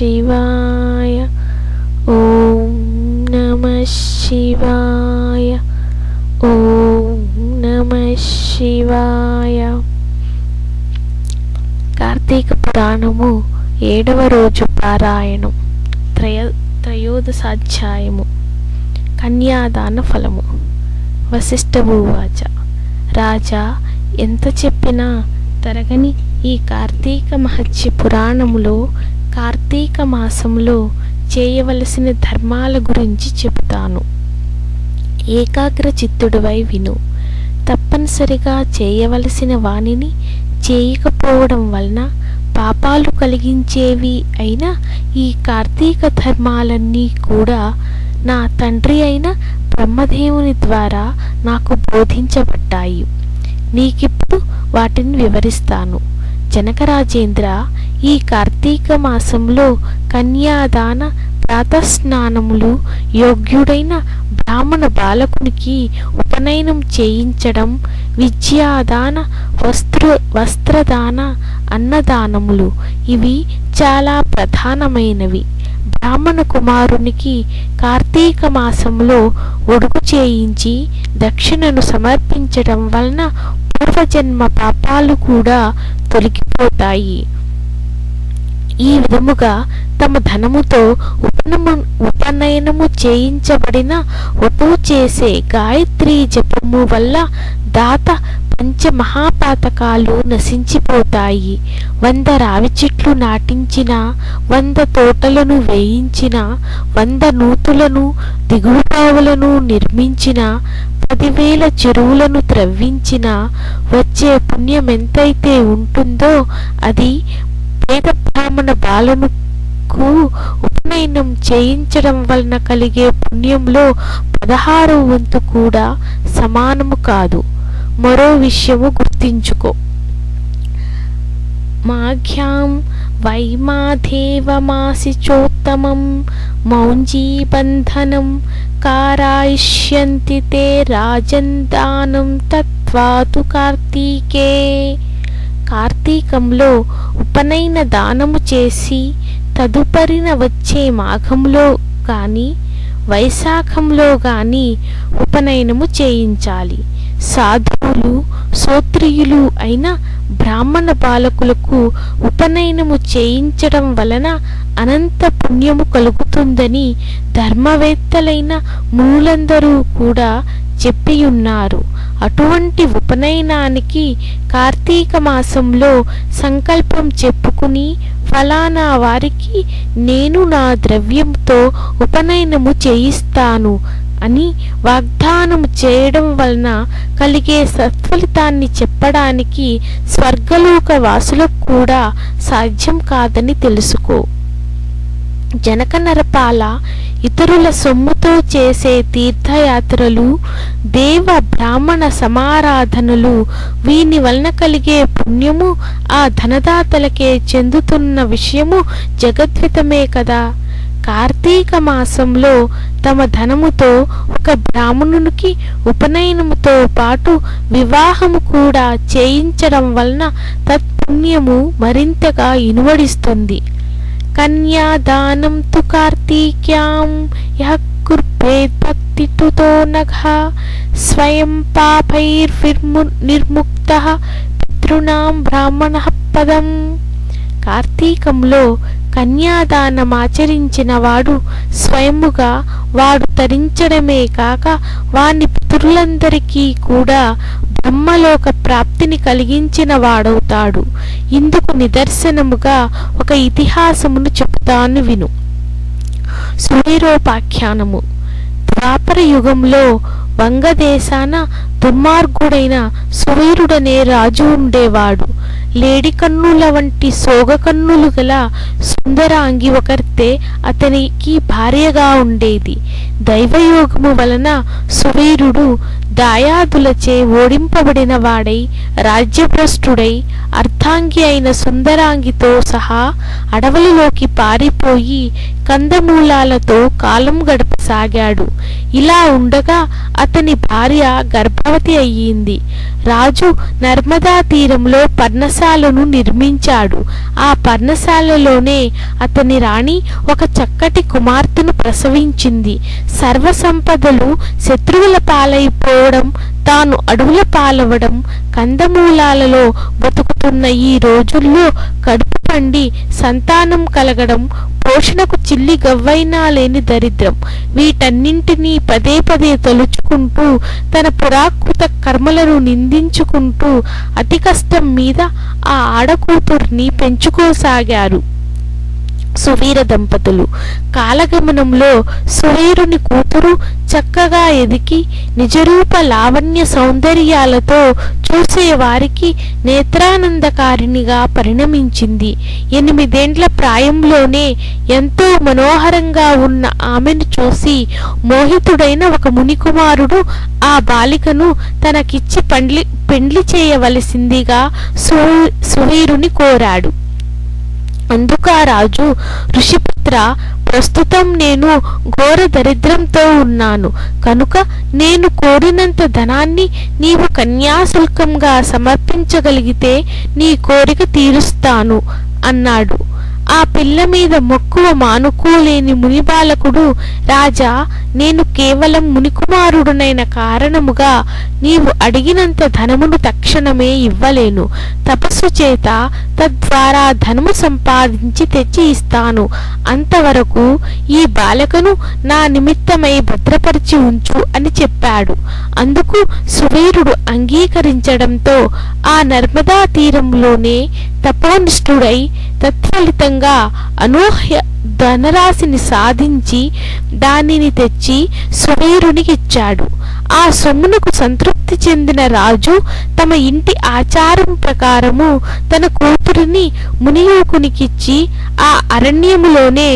శివాయ. ఓం నమః శివాయ. ఓం నమః శివాయ. కార్తీక పురాణము 7వ రోజు పారాయణం. త్రయోదశాధ్యాయము. కన్యాదాన ఫలము. వశిష్ఠభువాచ. రాజా, ఎంత చెప్పినా తరగని ఈ కార్తీక మహత్య పురాణములో కార్తీక మాసంలో చేయవలసిన ధర్మాల గురించి చెబుతాను. ఏకాగ్ర చిత్తుడివై విను. తప్పనిసరిగా చేయవలసిన వానిని చేయకపోవడం వలన పాపాలు కలిగించేవి అయిన ఈ కార్తీక ధర్మాలన్నీ కూడా నా తండ్రి అయిన బ్రహ్మదేవుని ద్వారా నాకు బోధించబడ్డాయి. నీకిప్పుడు వాటిని వివరిస్తాను. జనకరాజేంద్ర, ఈ కార్తీక మాసంలో కన్యాదాన, ప్రాతస్నానములు, యోగ్యుడైన బ్రాహ్మణ బాలకునికి ఉపనయనం చేయించడం, విద్యాదాన, వస్త్రదాన, అన్నదానములు ఇవి చాలా ప్రధానమైనవి. బ్రాహ్మణ కుమారునికి కార్తీక మాసంలో ఒడుగు చేయించి దక్షిణను సమర్పించడం వలన పూర్వజన్మ పాపాలు కూడా తొలగిపోతాయి. ఈ విధముగా తమ ధనముతో ఉపనయనము చేయించబడిన వటువు చేసే గాయత్రీ జపము వల్ల దాత పంచమహాపాతకాలు నశించిపోతాయి. 100 రావి చెట్లు నాటించిన, 100 తోటలను వేయించిన, 100 నూతులను, దిగుడుబావులను నిర్మించిన, 10,000 చెరువులను త్రవ్వించిన వచ్చే పుణ్యం ఎంతైతే ఉంటుందో అది పేద బ్రాహ్మణ బాలనుకు ఉపనయనం చేయించడం వలన కలిగే పుణ్యంలో 16వ వంతు కూడా సమానము కాదు. మరో విషయము గుర్తించుకో. మాఘ్యాం వైమాధేవమాసి చోత్తమం మౌంజీబంధనం కారాయిష్యంతి తే రాజందానం తత్వాతు కార్తీకే. కార్తీకంలో ఉపనయన దానము చేసి తదుపరిన వచ్చే మాఘంలో కానీ వైశాఖంలో కానీ ఉపనయనము చేయించాలి. సాధువులు, శ్రోత్రియులు అయిన బ్రాహ్మణ బాలకులకు ఉపనయనము చేయించడం వలన అనంత పుణ్యము కలుగుతుందని ధర్మవేత్తలైన మునులందరూ కూడా చెప్పియున్నారు. అటువంటి ఉపనయనానికి కార్తీక మాసంలో సంకల్పం చెప్పుకుని ఫలానా వారికి నేను నా ద్రవ్యంతో ఉపనయనము చేయిస్తాను అని వాగ్దానం చేయడం వలన కలిగే సత్ఫలితాన్ని చెప్పడానికి స్వర్గలోక వాసులకు కూడా సాధ్యం కాదని తెలుసుకో. జనక నరపాల, ఇతరుల సొమ్ముతో చేసే తీర్థయాత్రలు, దేవ బ్రాహ్మణ సమారాధనలు వీని వలన కలిగే పుణ్యము ఆ ధనదాతలకే చెందుతున్న విషయము జగద్వితమే కదా. కార్తీక మాసంలో తమ ధనముతో ఒక బ్రాహ్మణునికి ఉపనయనముతో పాటు వివాహము కూడా చేయించడం వలన తత్పుణ్యము మరింతగా ఇనువడిస్తుంది. కన్యాదానం తు కార్తీక్యాం యః కుర్వేత్ భక్తితో నఘ స్వయం పాపైర్నిర్ముక్తః పితృణాం బ్రాహ్మణః పదం. కార్తీకంలో కన్యాదానమాచరించిన వాడు స్వయముగా వాడు తరించడమే కాక వాని పితరులందరికీ కూడా బ్రహ్మలోక ప్రాప్తిని కలిగించిన వాడవుతాడు. ఇందుకు నిదర్శనముగా ఒక ఇతిహాసమును చెబుతాను విను. సువీరోపాఖ్యానము. ద్వాపర యుగంలో వంగదేశాన దుర్మార్గుడైన సువీరుడనే రాజు ఉండేవాడు. లేడి కన్నుల వంటి సోగ కన్నులు గల సుందరాంగి ఒకరితే అతనికి భార్యగా ఉండేది. దైవయోగము వలన సువీరుడు దాయాదులచే ఓడింపబడిన వాడై రాజ్యభ్రష్టుడై అర్ధాంగి అయిన సుందరాంగితో సహా అడవులలోకి పారిపోయి కందమూలాలతో కాలం గడపసాగాడు. ఇలా ఉండగా అతని భార్య గర్భవతి అయ్యింది. రాజు నర్మదా తీరంలో పర్ణశాలను నిర్మించాడు. ఆ పర్ణశాలలోనే అతని రాణి ఒక చక్కటి కుమార్తెను ప్రసవించింది. సర్వసంపదలు శత్రువుల పాలైపోవడం, తాను అడవుల పాలవడం, కందమూలాలలో బతుకుతున్న ఈ రోజుల్లో కడుపు పండి సంతానం కలగడం, పోషణకు చిల్లి గవ్వైనా లేని దరిద్రం, వీటన్నింటినీ పదే పదే తలుచుకుంటూ తన పురాకృత కర్మలను నిందించుకుంటూ అతి కష్టం మీద ఆ ఆడకూతుర్ని పెంచుకోసాగారు సువీర దంపతులు. కాలగమనంలో సువీరుని కూతురు చక్కగా ఎదిగి నిజరూప లావణ్య సౌందర్యాలతో చూసేవారికి నేత్రానందకారిణిగా పరిణమించింది. 8 ఏండ్ల ప్రాయంలోనే ఎంతో మనోహరంగా ఉన్న ఆమెను చూసి మోహితుడైన ఒక మునికుమారుడు ఆ బాలికను తనకిచ్చి పెండ్లి చేయవలసిందిగా సువీరుని కోరాడు. అందుకా రాజు, ఋషిపుత్ర, ప్రస్తుతం నేను ఘోర దరిద్రంతో ఉన్నాను కనుక నేను కోరినంత ధనాన్ని నీవు కన్యాశుల్కంగా సమర్పించగలిగితే నీ కోరిక తీరుస్తాను అన్నాడు. ఆ పిల్ల మీద మక్కువ మానుకోలేని మునిబాలకుడు, రాజా, నేను కేవలం మునికుమారుడునైన కారణముగా నీవు అడిగినంత ధనమును తక్షణమే ఇవ్వలేను. తపస్సు చేత తద్వారా ధనము సంపాదించి తెచ్చి ఇస్తాను. అంతవరకు ఈ బాలకను నా నిమిత్తమై భద్రపరిచి ఉంచు అని చెప్పాడు. అందుకు సువీరుడు అంగీకరించడంతో ఆ నర్మదా తీరంలోనే తపోనిష్ఠుడై తత్ఫలితంగా అనూహ్య ధనరాశిని సాధించి దానిని తెచ్చి సువీరునికిచ్చాడు. ఆ సొమ్మునకు సంతృప్తి చెందిన రాజు తమ ఇంటి ఆచారం ప్రకారము తన కూతురిని మునియుకునికిచ్చి ఆ అరణ్యములోనే